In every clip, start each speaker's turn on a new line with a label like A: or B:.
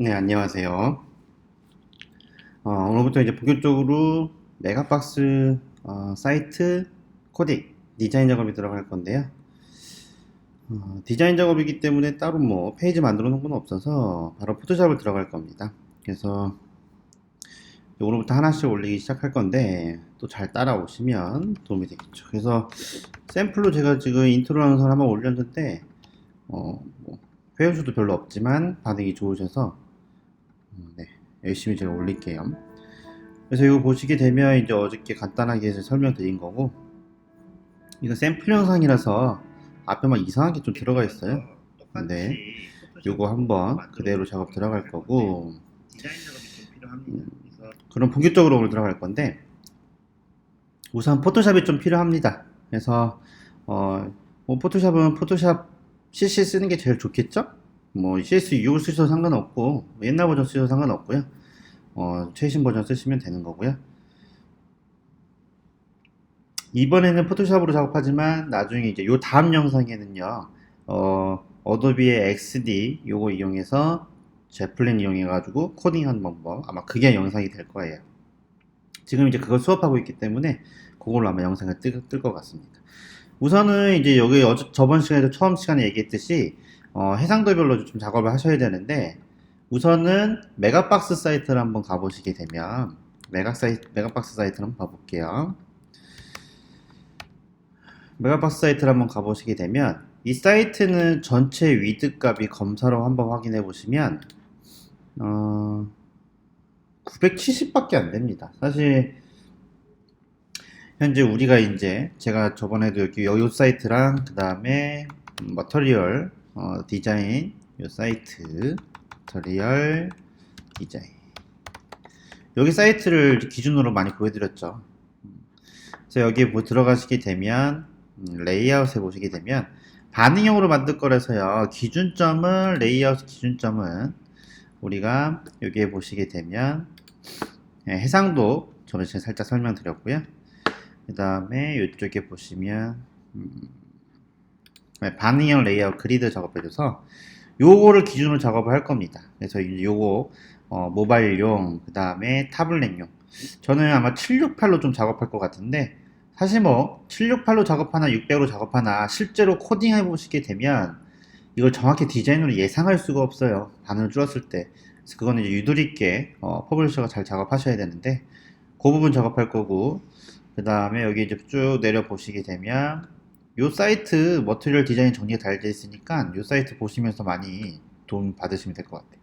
A: 네, 안녕하세요. 오늘부터 이제 본격적으로 메가박스 사이트 코딩, 디자인 작업이 들어갈 건데요. 디자인 작업이기 때문에 따로 뭐 페이지 만들어 놓은 건 없어서 바로 포토샵을 들어갈 겁니다. 그래서 오늘부터 하나씩 올리기 시작할 건데 또 잘 따라오시면 도움이 되겠죠. 그래서 샘플로 제가 지금 인트로 영상을 한번 올렸는데 뭐 회원수도 별로 없지만 반응이 좋으셔서 네, 열심히 제가 올릴게요. 그래서 이거 보시게 되면 이제 어저께 간단하게 해서 설명드린 거고, 이거 샘플 영상이라서 앞에 막 이상하게 좀 들어가 있어요. 근데 이거 한번 그대로 작업 들어갈 거고, 그럼 본격적으로 오늘 들어갈 건데, 우선 포토샵이 좀 필요합니다. 그래서 뭐 포토샵은 포토샵 CC 쓰는 게 제일 좋겠죠? 뭐 CS6을 쓰셔도 상관없고 옛날 버전 쓰셔도 상관없고요. 최신 버전 쓰시면 되는 거고요. 이번에는 포토샵으로 작업하지만 나중에 이제 요 다음 영상에는요, 어도비의 XD 요거 이용해서 제플린 이용해가지고 코딩하는 방법, 아마 그게 영상이 될 거예요. 지금 이제 그걸 수업하고 있기 때문에 그걸로 아마 영상을 뜰 것 같습니다. 우선은 이제 여기 저번 시간에도 처음 시간에 얘기했듯이 해상도별로 좀 작업을 하셔야 되는데, 우선은 메가박스 사이트를 한번 가보시게 되면 메가박스 사이트를 한번 봐볼게요. 메가박스 사이트를 한번 가보시게 되면 이 사이트는 전체 위드 값이 검사로 한번 확인해 보시면 970밖에 안 됩니다. 사실 현재 우리가 이제 제가 저번에도 여기 요 사이트랑 그 다음에 머터리얼 디자인 요 사이트 머터리얼 디자인 여기 사이트를 기준으로 많이 보여드렸죠. 그래서 여기에 들어가시게 되면 레이아웃에 보시게 되면 반응형으로 만들 거라서요. 기준점은 레이아웃 기준점은 우리가 여기에 보시게 되면 해상도 저는 지금 살짝 설명드렸고요. 그 다음에 이쪽에 보시면 반응형 레이아웃 그리드 작업해줘서 요거를 기준으로 작업을 할 겁니다. 그래서 요거 모바일용 그 다음에 타블렛용 저는 아마 768로 좀 작업할 것 같은데 사실 뭐 768로 작업하나 600으로 작업하나 실제로 코딩해 보시게 되면 이걸 정확히 디자인으로 예상할 수가 없어요. 반응을 줄였을 때. 그래서 그거는 이제 유도리 있게 퍼블리셔가 잘 작업하셔야 되는데 그 부분 작업할 거고, 그 다음에 여기 이제 쭉 내려 보시게 되면 요 사이트 머티리얼 디자인 정리가 잘 되어 있으니까 요 사이트 보시면서 많이 도움 받으시면 될 것 같아요.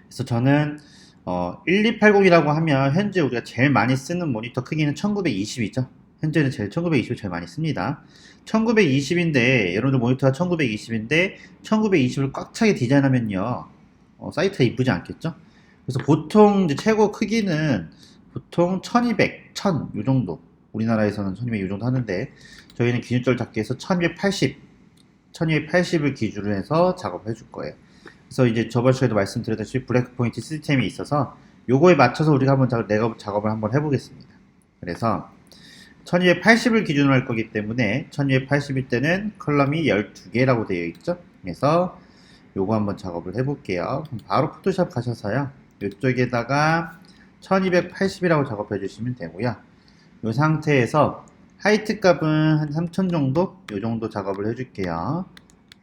A: 그래서 저는 1280이라고 하면 현재 우리가 제일 많이 쓰는 모니터 크기는 1920이죠. 현재는 1920을 제일 많이 씁니다. 1920인데 여러분들 모니터가 1920인데 1920을 꽉 차게 디자인하면요 사이트가 이쁘지 않겠죠? 그래서 보통 이제 최고 크기는 보통 1200, 1000 요 정도, 우리나라에서는 1200 요 정도 하는데 저희는 기준점을 잡기 위해서 1280을 기준으로 해서 작업해 줄 거예요. 그래서 이제 저번 시간에도 말씀드렸다시피 브레이크 포인트 시스템이 있어서 요거에 맞춰서 우리가 한번 작업을 한번 해보겠습니다. 그래서 1280을 기준으로 할 거기 때문에 1280일 때는 컬럼이 12개라고 되어 있죠. 그래서 요거 한번 작업을 해볼게요. 그럼 바로 포토샵 가셔서요. 이쪽에다가 1280이라고 작업해 주시면 되고요. 이 상태에서 하이트 값은 한 3000 정도? 요 정도 작업을 해줄게요.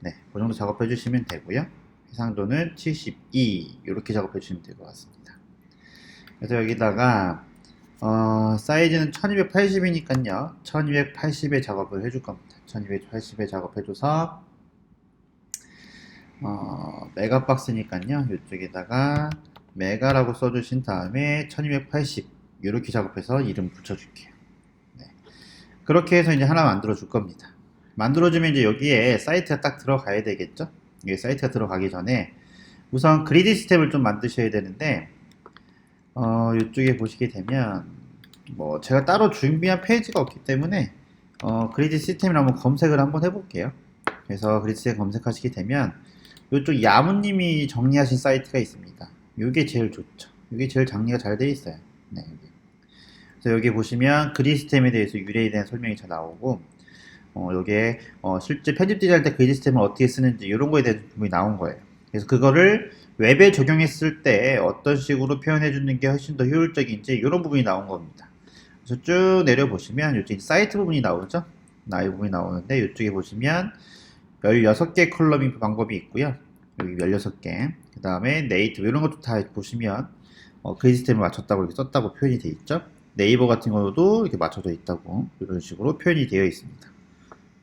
A: 네, 그 정도 작업해 주시면 되고요. 해상도는 72 이렇게 작업해 주시면 될 것 같습니다. 그래서 여기다가 사이즈는 1280이니까요 1280에 작업을 해줄 겁니다. 1280에 작업해줘서 메가박스니까요 이쪽에다가 메가라고 써주신 다음에 1280 이렇게 작업해서 이름 붙여줄게요. 네. 그렇게 해서 이제 하나 만들어 줄 겁니다. 만들어주면 이제 여기에 사이트가 딱 들어가야 되겠죠. 여기 사이트가 들어가기 전에 우선 그리드 시스템을 좀 만드셔야 되는데 이쪽에 보시게 되면 뭐 제가 따로 준비한 페이지가 없기 때문에 그리드 시스템을 한번 검색을 한번 해볼게요. 그래서 그리드 시스템 검색하시게 되면 이쪽 야무님이 정리하신 사이트가 있습니다. 이게 제일 좋죠. 이게 제일 정리가 잘 되어 있어요. 네, 여기. 그래서 여기 보시면 그리드 시스템에 대해서 유래에 대한 설명이 잘 나오고 여기에 실제 편집 디자인할 때 그리드 시스템을 어떻게 쓰는지 이런 거에 대해서 분명히 나온 거예요. 그래서 그거를 웹에 적용했을 때 어떤 식으로 표현해 주는 게 훨씬 더 효율적인지 이런 부분이 나온 겁니다. 그래서 쭉 내려보시면 이쪽 사이트 부분이 나오죠. 이 부분이 나오는데 이쪽에 보시면 16개 컬럼ing 방법이 있고요. 여기 16개. 그 다음에 네이티브 이런 것도 다 보시면 그 시스템을 맞췄다고 이렇게 썼다고 표현이 되어 있죠. 네이버 같은 경우도 이렇게 맞춰져 있다고 이런 식으로 표현이 되어 있습니다.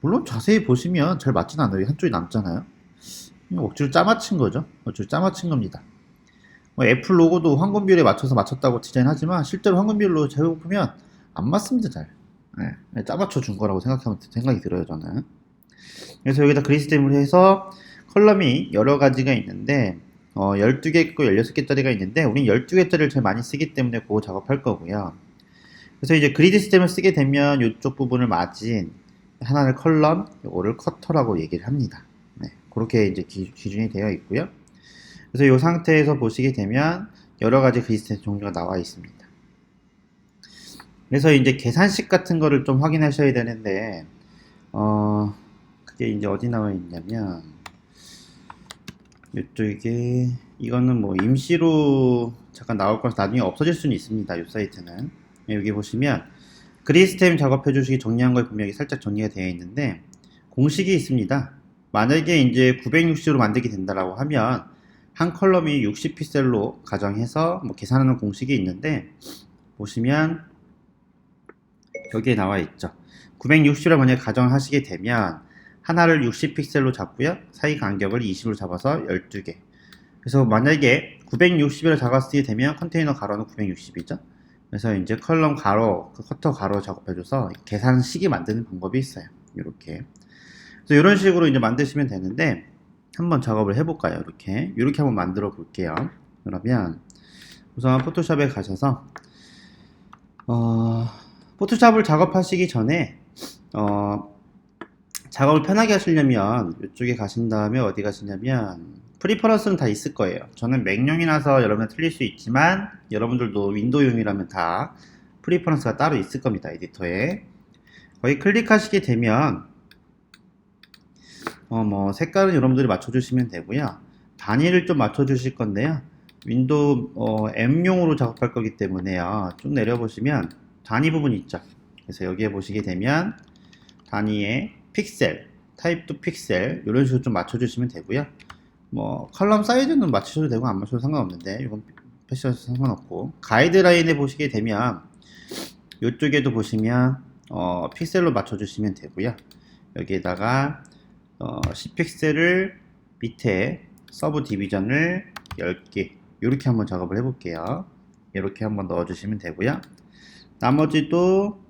A: 물론 자세히 보시면 잘 맞진 않아요. 한쪽이 남잖아요. 억지로 짜맞춘 거죠. 억지로 짜맞춘 겁니다. 애플 로고도 황금 비율에 맞춰서 맞췄다고 디자인하지만 실제로 황금 비율로 재보면 안 맞습니다. 잘. 네, 짜맞춰 준 거라고 생각이 들어요. 저는. 그래서 여기다 그리스템을 해서 컬럼이 여러 가지가 있는데 12개 있고 16개짜리가 있는데 우린 12개짜리를 제일 많이 쓰기 때문에 그거 작업할 거고요. 그래서 이제 그리드 시스템을 쓰게 되면 이쪽 부분을 마진 하나를 컬럼, 요거를 커터라고 얘기를 합니다. 네, 그렇게 이제 기준이 되어 있고요. 그래서 이 상태에서 보시게 되면 여러 가지 그리드 종류가 나와 있습니다. 그래서 이제 계산식 같은 거를 좀 확인하셔야 되는데 그게 이제 어디 나와 있냐면 이쪽에 이거는 뭐 임시로 잠깐 나올 거라서 나중에 없어질 수는 있습니다. 이 사이트는 여기 보시면 그리스템 작업해 주시기 정리한 걸 보면 여기 살짝 정리가 되어 있는데 공식이 있습니다. 만약에 이제 960으로 만들게 된다라고 하면 한 컬럼이 60픽셀로 가정해서 뭐 계산하는 공식이 있는데 보시면 여기에 나와 있죠. 960을 만약에 가정하시게 되면 하나를 60픽셀로 잡고요. 사이 간격을 20으로 잡아서 12개. 그래서 만약에 960을 작았게 되면 컨테이너 가로는 960이죠. 그래서 이제 컬럼 가로, 커터 가로 작업해줘서 계산식이 만드는 방법이 있어요. 이렇게. 그래서 이런 식으로 이제 만드시면 되는데 한번 작업을 해볼까요? 이렇게 한번 만들어 볼게요. 그러면 우선 포토샵에 가셔서 포토샵을 작업하시기 전에 작업을 편하게 하시려면 이쪽에 가신 다음에 어디 가시냐면 프리퍼런스는 다 있을 거예요. 저는 맥용이라서 여러분은 틀릴 수 있지만 여러분들도 윈도우용이라면 다 프리퍼런스가 따로 있을 겁니다. 에디터에 거기 클릭하시게 되면 뭐 색깔은 여러분들이 맞춰주시면 되고요. 단위를 좀 맞춰주실 건데요. 윈도우 M용으로 작업할 거기 때문에요. 쭉 내려보시면 단위 부분이 있죠. 그래서 여기에 보시게 되면 단위에 픽셀, 타입도 픽셀 이런 식으로 좀 맞춰주시면 되고요. 뭐 컬럼 사이즈는 맞추셔도 되고 안 맞춰도 상관없는데 이건 패션에서 상관없고 가이드라인에 보시게 되면 이쪽에도 보시면 픽셀로 맞춰주시면 되고요. 여기에다가 10픽셀을 밑에 서브 디비전을 10개 이렇게 한번 작업을 해볼게요. 이렇게 한번 넣어주시면 되고요. 나머지도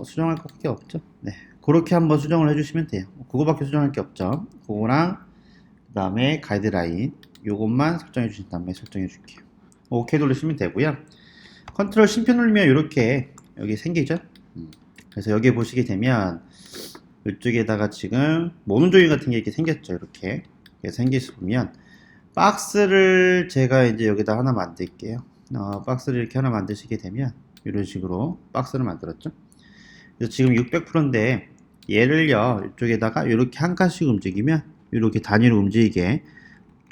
A: 수정할 것밖에 없죠. 네, 그렇게 한번 수정을 해주시면 돼요. 그거밖에 수정할 게 없죠. 그거랑 그 다음에 가이드라인 요것만 설정해 주신 다음에 설정해 줄게요. 오케이 누르시면 되고요. 컨트롤 심표 누르면 이렇게 여기 생기죠. 그래서 여기 보시게 되면 이쪽에다가 지금 모노조인 같은 게 이렇게 생겼죠. 이렇게 생기시면 박스를 제가 이제 여기다 하나 만들게요. 박스를 이렇게 하나 만드시게 되면 이런 식으로 박스를 만들었죠. 그래서 지금 600%인데 얘를요 이쪽에다가 이렇게 한 칸씩 움직이면 이렇게 단위로 움직이게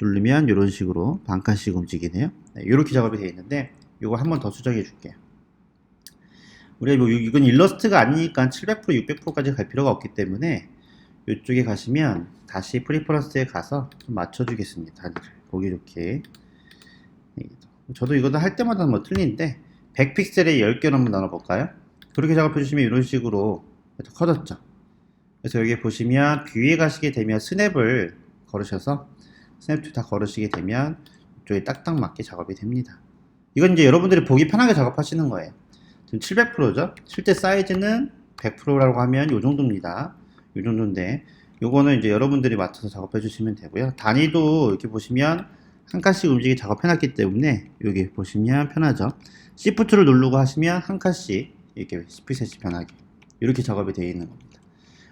A: 누르면 이런 식으로 반 칸씩 움직이네요. 네, 이렇게 작업이 되어 있는데 이거 한 번 더 수정해 줄게요. 우리가 뭐 이건 일러스트가 아니니까 700% 600%까지 갈 필요가 없기 때문에 이쪽에 가시면 다시 프리퍼런스에 가서 좀 맞춰주겠습니다. 단위를 보기 좋게. 저도 이거도 할 때마다 뭐 틀리는데 100픽셀에 10개로 한번 나눠볼까요? 그렇게 작업해 주시면 이런 식으로 커졌죠. 그래서 여기 보시면 뷰에 가시게 되면 스냅을 걸으셔서 스냅 툴 다 걸으시게 되면 이쪽에 딱딱 맞게 작업이 됩니다. 이건 이제 여러분들이 보기 편하게 작업하시는 거예요. 지금 700%죠. 실제 사이즈는 100%라고 하면 이 정도입니다. 이 정도인데 요거는 이제 여러분들이 맞춰서 작업해 주시면 되고요. 단위도 이렇게 보시면 한 칸씩 움직이기 작업해놨기 때문에 여기 보시면 편하죠. Shift를 누르고 하시면 한 칸씩 이렇게 10픽셀씩 편하게 이렇게 작업이 되어 있는 겁니다.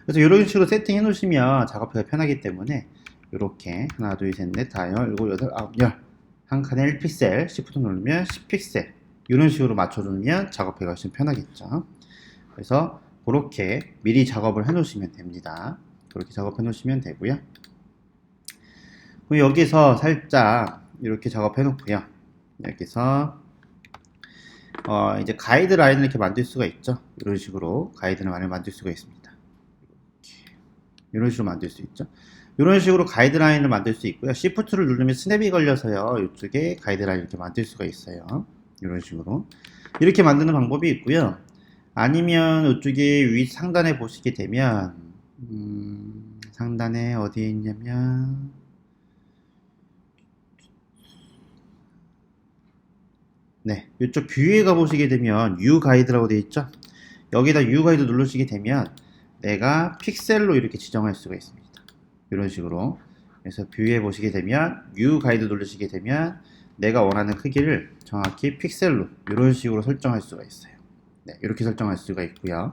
A: 그래서 이런 식으로 세팅해 놓으시면 작업하기가 편하기 때문에 이렇게 하나 둘셋넷 다섯 일곱 여덟 아홉 열 한 칸에 1픽셀 Shift 누르면 10픽셀 이런 식으로 맞춰주면 작업하기가 훨씬 편하겠죠. 그래서 그렇게 미리 작업을 해 놓으시면 됩니다. 그렇게 작업해 놓으시면 되고요. 그럼 여기서 살짝 이렇게 작업해 놓고요. 여기서 이제 가이드라인을 이렇게 만들 수가 있죠. 이런 식으로 가이드라인을 만들 수가 있습니다. 이런 식으로 만들 수 있죠. 이런 식으로 가이드라인을 만들 수 있고요. Shift를 누르면 스냅이 걸려서요. 이쪽에 가이드라인 이렇게 만들 수가 있어요. 이런 식으로 이렇게 만드는 방법이 있고요. 아니면 이쪽에 위 상단에 보시게 되면 상단에 어디에 있냐면 네, 이쪽 뷰에 가보시게 되면 U 가이드라고 되어 있죠. 여기다 U 가이드 누르시게 되면 내가 픽셀로 이렇게 지정할 수가 있습니다. 이런 식으로. 그래서 뷰에 보시게 되면 U 가이드 누르시게 되면 내가 원하는 크기를 정확히 픽셀로 이런 식으로 설정할 수가 있어요. 네, 이렇게 설정할 수가 있고요.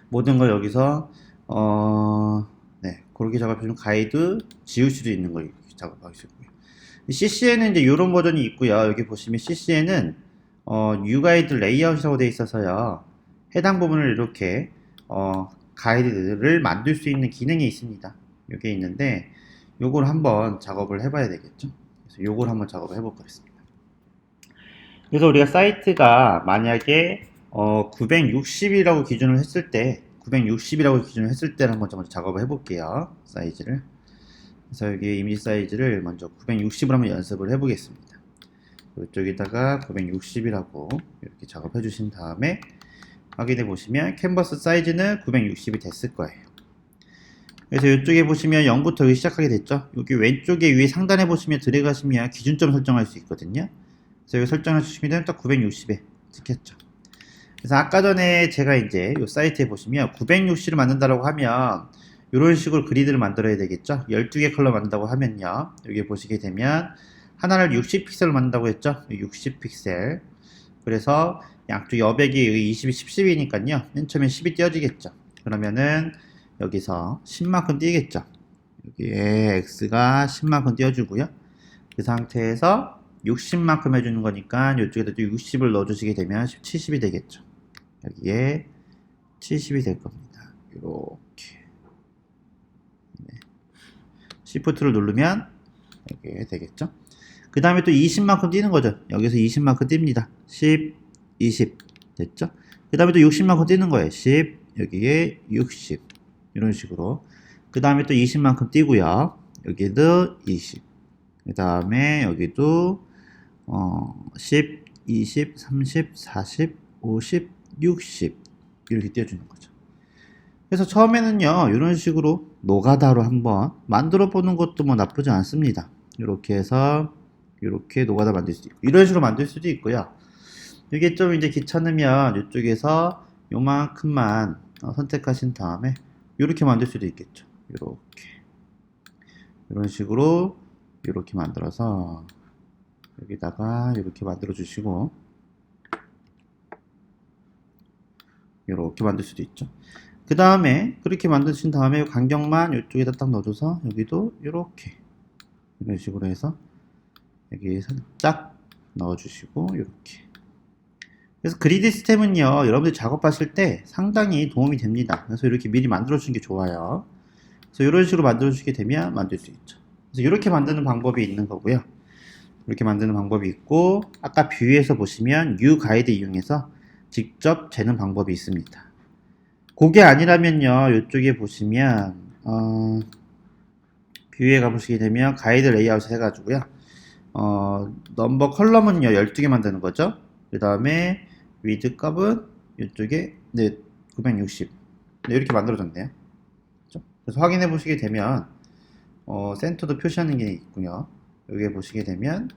A: 모든 걸 여기서 네, 그렇게 작업해주면 가이드 지울 수도 있는 걸 작업할 수 있고요. CC에는 이제 이런 버전이 있고요. 여기 보시면 CC에는 UGuide 레이아웃이라고 되어 있어서요. 해당 부분을 이렇게 가이드를 만들 수 있는 기능이 있습니다. 이게 있는데 요걸 한번 작업을 해봐야 되겠죠. 그래서 요걸 한번 작업을 해보겠습니다. 그래서 우리가 사이트가 만약에 960이라고 기준을 했을 때 960이라고 기준을 했을 때를 한번 먼저 작업을 해볼게요. 사이즈를. 그래서 여기 이미지 사이즈를 먼저 960으로 한번 연습을 해보겠습니다. 이쪽에다가 960이라고 이렇게 작업해 주신 다음에 확인해 보시면 캔버스 사이즈는 960이 됐을 거예요. 그래서 이쪽에 보시면 0부터 여기 시작하게 됐죠. 여기 왼쪽에 위에 상단에 보시면 들어가시면 기준점 설정할 수 있거든요. 그래서 여기 설정해 주시면 딱 960에 찍혔죠. 그래서 아까 전에 제가 이제 이 사이트에 보시면 960을 만든다고 하면 이런 식으로 그리드를 만들어야 되겠죠. 12개 컬러 만든다고 하면요. 여기 보시게 되면 하나를 60픽셀로 만든다고 했죠. 60픽셀. 그래서 양쪽 여백이 20이 10이니까요. 맨 처음에 10이 띄어지겠죠. 그러면은 여기서 10만큼 띄겠죠. 여기에 X가 10만큼 띄워주고요. 그 상태에서 60만큼 해주는 거니까 이쪽에다 또 60을 넣어주시게 되면 70이 되겠죠. 여기에 70이 될 겁니다. 이렇게. 네. Shift를 누르면 이렇게 되겠죠. 그 다음에 또 20만큼 띄는 거죠. 여기서 20만큼 띱니다. 10, 20 됐죠. 그 다음에 또 60만큼 띄는 거예요. 10, 여기에 60 이런 식으로. 그 다음에 또 20만큼 띄고요. 여기도 20. 그 다음에 여기도 10, 20, 30, 40, 50, 60 이렇게 띄워주는 거죠. 그래서 처음에는요 이런 식으로 노가다로 한번 만들어 보는 것도 뭐 나쁘지 않습니다. 이렇게 해서 이렇게 노가다 만들 수도 있고 이런 식으로 만들 수도 있고요. 이게 좀 이제 귀찮으면 이쪽에서 요만큼만 선택하신 다음에 이렇게 만들 수도 있겠죠. 이렇게 이런 식으로 이렇게 만들어서 여기다가 이렇게 만들어 주시고 이렇게 만들 수도 있죠. 그 다음에 그렇게 만드신 다음에 간격만 이쪽에다 딱 넣어줘서 여기도 이렇게 이런 식으로 해서 여기 살짝 넣어주시고 이렇게. 그래서 그리드 시스템은요 여러분들 작업하실 때 상당히 도움이 됩니다. 그래서 이렇게 미리 만들어 주는 게 좋아요. 그래서 이런 식으로 만들어 주게 되면 만들 수 있죠. 그래서 이렇게 만드는 방법이 있는 거고요. 이렇게 만드는 방법이 있고 아까 뷰에서 보시면 U 가이드 이용해서 직접 재는 방법이 있습니다. 그게 아니라면요 이쪽에 보시면 뷰에 가보시게 되면 가이드 레이아웃 해가지고요 넘버 컬럼은요 12개 만드는 거죠. 그 다음에 위드 값은 이쪽에 네, 960 네, 이렇게 만들어졌네요. 그래서 확인해 보시게 되면 센터도 표시하는 게 있고요. 여기에 보시게 되면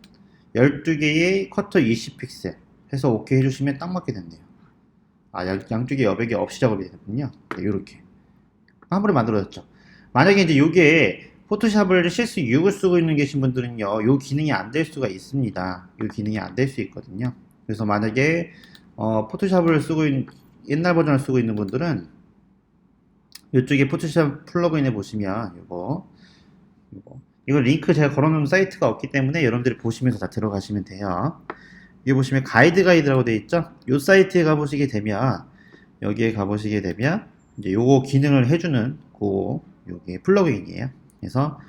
A: 12개의 커터 20픽셀 해서 오케이 해주시면 딱 맞게 된대요. 양쪽에 여백이 없이 작업이 되는군요. 네, 이렇게 한 번에 만들어졌죠. 만약에 이제 이게 포토샵을 실수 6을 쓰고 있는 계신 분들은요, 이 기능이 안 될 수가 있습니다. 이 기능이 안 될 수 있거든요. 그래서 만약에 포토샵을 옛날 버전을 쓰고 있는 분들은 이쪽에 포토샵 플러그인에 보시면 이거 링크 제가 걸어놓은 사이트가 없기 때문에 여러분들이 보시면서 다 들어가시면 돼요. 여기 보시면 가이드라고 되어 있죠. 이 사이트에 가보시게 되면 여기에 가보시게 되면 이제 요거 기능을 해주는 요게 플러그인이에요. 그래서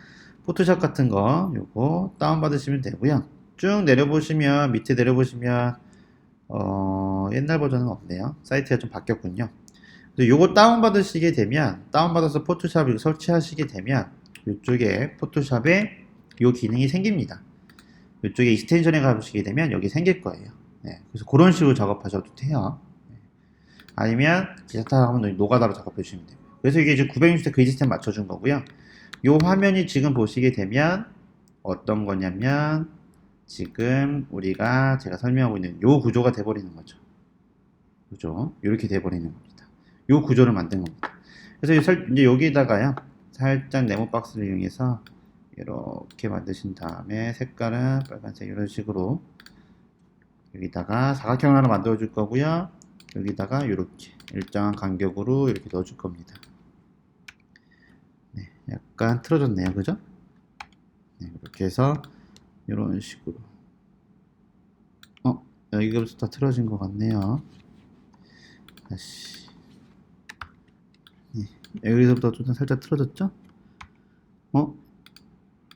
A: 포토샵 같은 거 요거 다운받으시면 되고요. 쭉 내려보시면 밑에 내려보시면 옛날 버전은 없네요. 사이트가 좀 바뀌었군요. 요거 다운받으시게 되면 다운받아서 포토샵 설치하시게 되면 이쪽에 포토샵에 요 기능이 생깁니다. 이쪽에 익스텐션에 가보시게 되면 여기 생길 거예요. 네, 그래서 그런 식으로 작업하셔도 돼요. 아니면 기타 한번 노가다로 작업해 주시면 돼요. 그래서 이게 이제 960대 그 시스템 맞춰준 거고요. 요 화면이 지금 보시게 되면 어떤 거냐면 지금 우리가 제가 설명하고 있는 요 구조가 돼버리는 거죠. 그죠? 이렇게 돼버리는 겁니다. 요 구조를 만든 겁니다. 그래서 이제 여기다가요 살짝 네모 박스를 이용해서 이렇게 만드신 다음에 색깔은 빨간색 이런 식으로 여기다가 사각형을 하나 만들어 줄 거고요. 여기다가 이렇게 일정한 간격으로 이렇게 넣어 줄 겁니다. 네, 약간 틀어졌네요. 그죠? 네, 이렇게 해서 이런 식으로 여기부터 틀어진 것 같네요. 다시 네, 여기서부터 좀 살짝 틀어졌죠?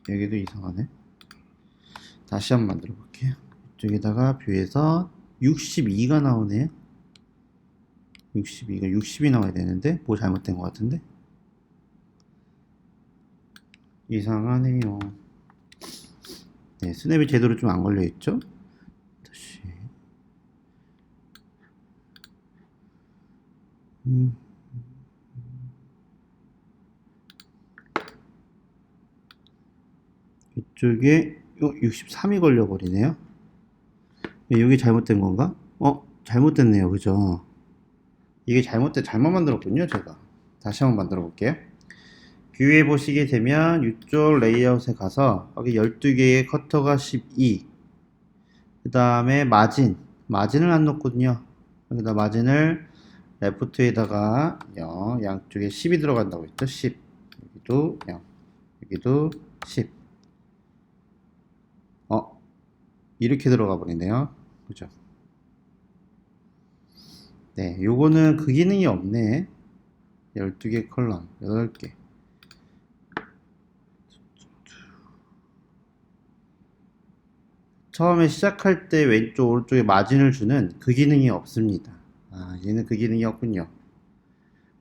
A: 여기도 이상하네. 다시 한번 만들어 볼게요. 이쪽에다가 뷰에서 62가 나오네요. 62가 60이 나와야 되는데 뭐 잘못된 것 같은데 이상하네요. 네, 스냅이 제대로 좀 안 걸려 있죠? 다시 이쪽에 63이 걸려 버리네요. 여기 잘못된 건가? 잘못됐네요. 그죠? 이게 잘못 만들었군요. 제가 다시 한번 만들어 볼게요. 뷰에 보시게 되면 이쪽 레이아웃에 가서 여기 12개의 커터가 12, 그 다음에 마진을 안 넣었거든요. 여기다 마진을 레프트에다가 양쪽에 10이 들어간다고 했죠. 10, 여기도 0, 여기도 10. 이렇게 들어가 버리네요. 그죠? 네, 요거는 그 기능이 없네. 12개 컬럼, 8개. 처음에 시작할 때 왼쪽 오른쪽에 마진을 주는 그 기능이 없습니다. 얘는 그 기능이 없군요.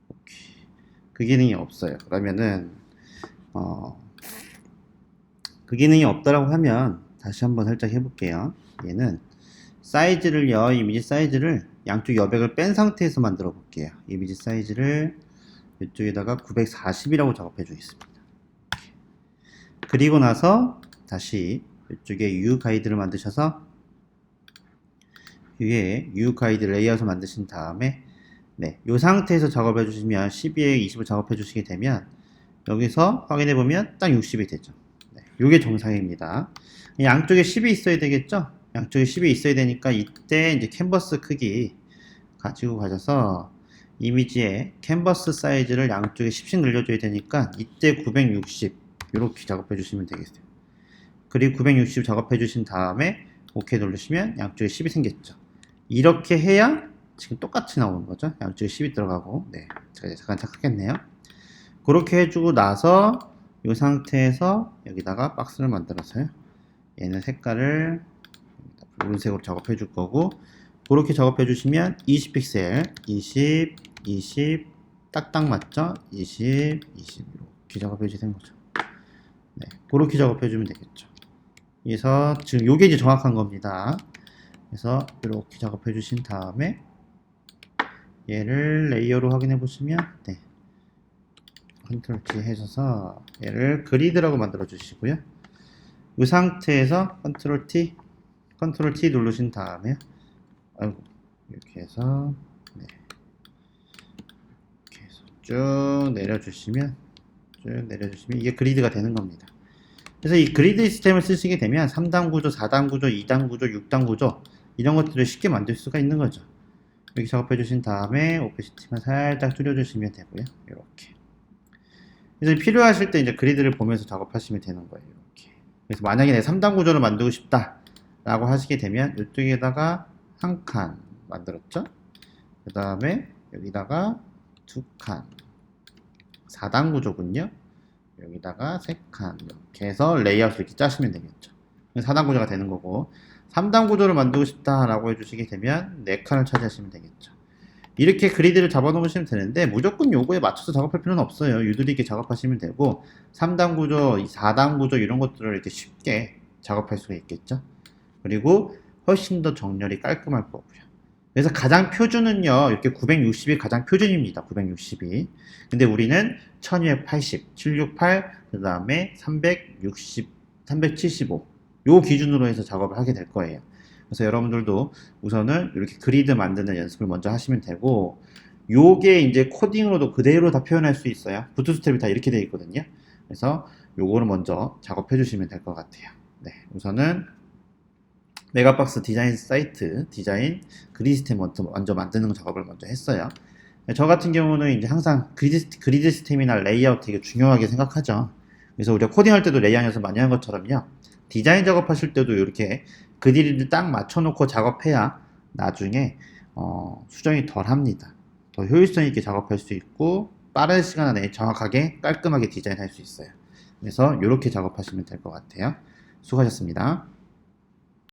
A: 오케이. 그 기능이 없어요. 그러면은 그 기능이 없다라고 하면 다시 한번 살짝 해볼게요. 얘는 사이즈를요, 이미지 사이즈를 양쪽 여백을 뺀 상태에서 만들어 볼게요. 이미지 사이즈를 이쪽에다가 940이라고 작업해 주겠습니다. 그리고 나서 다시 이쪽에 U 가이드를 만드셔서 위에 U 가이드 레이아웃을 만드신 다음에 네, 이 상태에서 작업해 주시면 12에 20을 작업해 주시게 되면 여기서 확인해 보면 딱 60이 되죠. 네, 이게 정상입니다. 양쪽에 10이 있어야 되겠죠? 양쪽에 10이 있어야 되니까 이때 이제 캔버스 크기 가지고 가셔서 이미지에 캔버스 사이즈를 양쪽에 10씩 늘려줘야 되니까 이때 960 이렇게 작업해 주시면 되겠어요. 그리고 960 작업해 주신 다음에 OK 누르시면 양쪽에 10이 생겼죠. 이렇게 해야 지금 똑같이 나오는 거죠. 양쪽에 10이 들어가고. 네, 제가 잠깐 착각했네요. 그렇게 해주고 나서 이 상태에서 여기다가 박스를 만들어서요. 얘는 색깔을 붉은색으로 작업해 줄 거고, 그렇게 작업해 주시면 20픽셀, 20, 20, 딱딱 맞죠? 20, 20 이렇게 작업해 주시는 거죠. 네, 그렇게 작업해 주면 되겠죠. 그래서 지금 요게 이제 정확한 겁니다. 그래서 이렇게 작업해 주신 다음에 얘를 레이어로 확인해 보시면 네, 컨트롤 T 해줘서 얘를 그리드라고 만들어 주시고요. 이 상태에서 컨트롤 T 누르신 다음에 이렇게 해서 네, 이렇게 해서 쭉 내려주시면 이게 그리드가 되는 겁니다. 그래서 이 그리드 시스템을 쓰시게 되면 3단 구조, 4단 구조, 2단 구조, 6단 구조 이런 것들을 쉽게 만들 수가 있는 거죠. 이렇게 작업해 주신 다음에 오페시티만 살짝 줄여주시면 되고요. 이렇게. 그래서 필요하실 때 이제 그리드를 보면서 작업하시면 되는 거예요. 이렇게. 그래서 만약에 내 3단 구조를 만들고 싶다 라고 하시게 되면 이쪽에다가 한 칸 만들었죠. 그 다음에 여기다가 두 칸 4단 구조군요. 여기다가 3칸 이렇게 해서 레이아웃을 이렇게 짜시면 되겠죠. 4단 구조가 되는 거고 3단 구조를 만들고 싶다라고 해주시게 되면 4칸을 차지하시면 되겠죠. 이렇게 그리드를 잡아 놓으시면 되는데 무조건 요거에 맞춰서 작업할 필요는 없어요. 유도리 있게 작업하시면 되고 3단 구조, 4단 구조 이런 것들을 이렇게 쉽게 작업할 수가 있겠죠. 그리고 훨씬 더 정렬이 깔끔할 거고요. 그래서 가장 표준은요, 이렇게 960이 가장 표준입니다. 960이. 근데 우리는 1280, 768, 그 다음에 360, 375. 요 기준으로 해서 작업을 하게 될 거예요. 그래서 여러분들도 우선은 이렇게 그리드 만드는 연습을 먼저 하시면 되고, 요게 이제 코딩으로도 그대로 다 표현할 수 있어요. 부트스트랩이 다 이렇게 되어 있거든요. 그래서 요거를 먼저 작업해 주시면 될 것 같아요. 네, 우선은 메가박스 디자인 사이트 디자인 그리드 시스템 먼저 만드는 작업을 먼저 했어요. 저 같은 경우는 이제 항상 그리드 시스템이나 레이아웃 되게 중요하게 생각하죠. 그래서 우리가 코딩할 때도 레이아웃 연습 많이 하는 것처럼요. 디자인 작업하실 때도 이렇게 그리드를 딱 맞춰놓고 작업해야 나중에 수정이 덜 합니다. 더 효율성 있게 작업할 수 있고 빠른 시간 안에 정확하게 깔끔하게 디자인할 수 있어요. 그래서 이렇게 작업하시면 될 것 같아요. 수고하셨습니다.